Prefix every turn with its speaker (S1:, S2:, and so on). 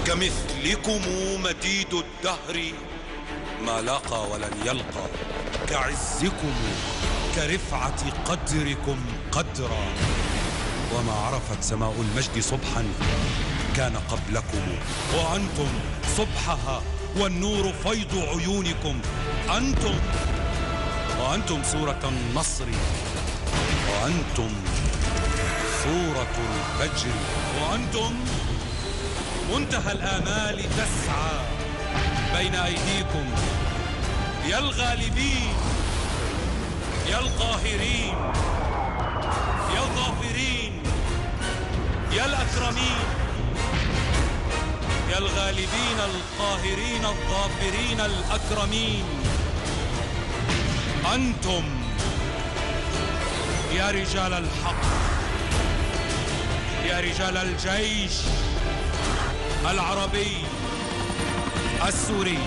S1: كمثلكم مديد الدهر ما لاقى ولن يلقى، كعزكم كرفعة قدركم قدرا. وما عرفت سماء المجد صبحا كان قبلكم، وأنتم صبحها والنور فيض عيونكم. وأنتم صورة النصر، وأنتم صورة الفجر، وأنتم منتهى الآمال تسعى بين أيديكم. يا الغالبين، يا القاهرين، يا الظافرين، يا الأكرمين، يا الغالبين القاهرين الظافرين الأكرمين. أنتم يا رجال الحق، يا رجال الجيش العربي السوري.